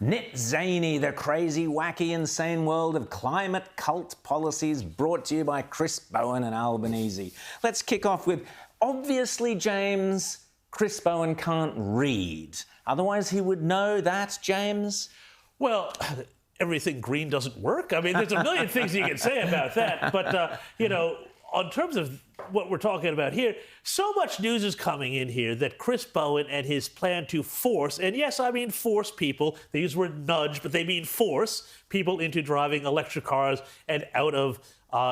Nit Zany, the crazy, wacky, insane world of climate cult policies, brought to you by Chris Bowen and Albanese. Let's kick off with, obviously, James, Chris Bowen can't read. Otherwise, he would know that, James. Well, everything green doesn't work. I mean, there's a million things you can say about that. But, you know, on terms of what we're talking about here, so much news is coming in here that Chris Bowen and his plan to force, and yes, I mean force people, they use the word nudge, but they mean force people into driving electric cars and out of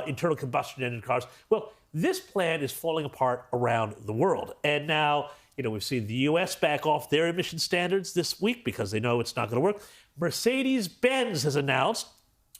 internal combustion engine cars. Well, this plan is falling apart around the world. And now, you know, we've seen the US back off their emission standards this week because they know it's not going to work. Mercedes-Benz has announced,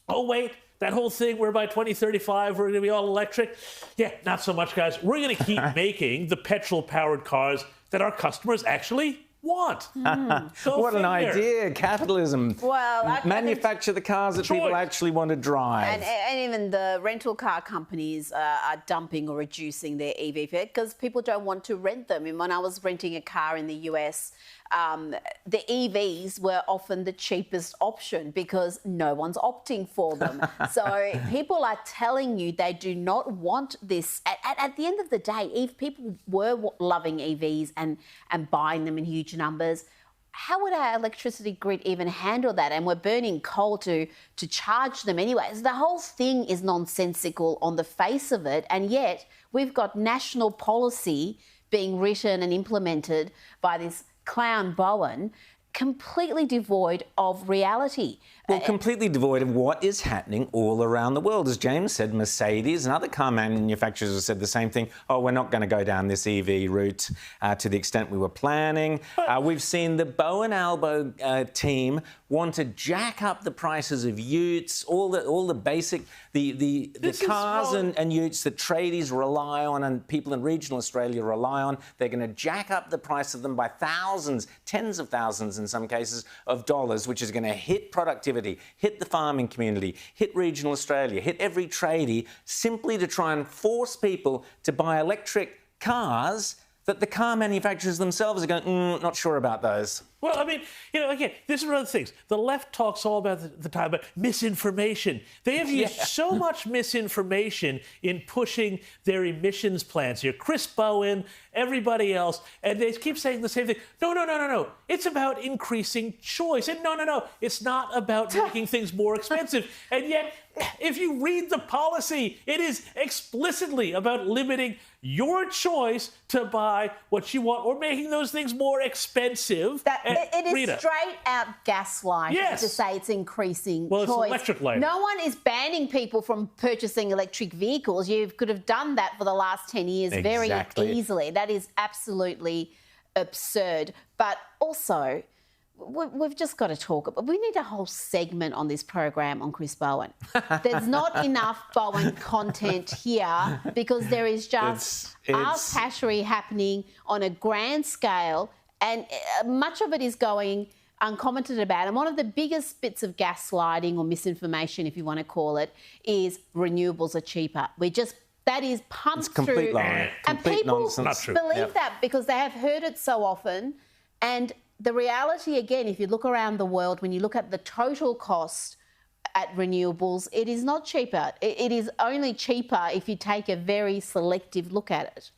oh, wait, that whole thing where by 2035 we're going to be all electric. Yeah, not so much, guys. We're going to keep making the petrol-powered cars that our customers actually want. What an idea, capitalism. Well, manufacture the cars that people actually want to drive. And even the rental car companies are dumping or reducing their EV because people don't want to rent them. And when I was renting a car in the US, the EVs were often the cheapest option because no one's opting for them. So people are telling you they do not want this. At the end of the day, if people were loving EVs and buying them in huge numbers, how would our electricity grid even handle that? And we're burning coal to charge them anyway. So the whole thing is nonsensical on the face of it, and yet we've got national policy being written and implemented by this clown Bowen, completely devoid of reality. Well, completely devoid of what is happening all around the world. As James said, Mercedes and other car manufacturers have said the same thing. Oh, we're not going to go down this EV route to the extent we were planning. We've seen the Bowen Albo team want to jack up the prices of utes, all the basic, the cars and utes that tradies rely on and people in regional Australia rely on. They're going to jack up the price of them by thousands, tens of thousands in some cases, of dollars, which is going to hit productivity, hit the farming community, hit regional Australia, hit every tradie, simply to try and force people to buy electric cars that the car manufacturers themselves are going, not sure about those. Well, I mean, you know, again, this is one of the things. The left talks all about the time about misinformation. They have used so much misinformation in pushing their emissions plans here. Chris Bowen, everybody else, and they keep saying the same thing. No. It's about increasing choice. And no. It's not about making things more expensive. And yet, if you read the policy, it is explicitly about limiting your choice to buy what you want or making those things more expensive. It is Rita, straight out gaslighting to say it's increasing choice. Well, it's electric light. No one is banning people from purchasing electric vehicles. You could have done that for the last 10 years very easily. That is absolutely absurd. But also, we've just got to talk. We need a whole segment on this program on Chris Bowen. There's not enough Bowen content here because there is just ass-hashery happening on a grand scale, and much of it is going uncommented about. And one of the biggest bits of gaslighting or misinformation, if you want to call it, is renewables are cheaper. That is pumped through. It's complete lie. And people nonsense. believe that because they have heard it so often. And the reality, again, if you look around the world, when you look at the total cost at renewables, it is not cheaper. It is only cheaper if you take a very selective look at it.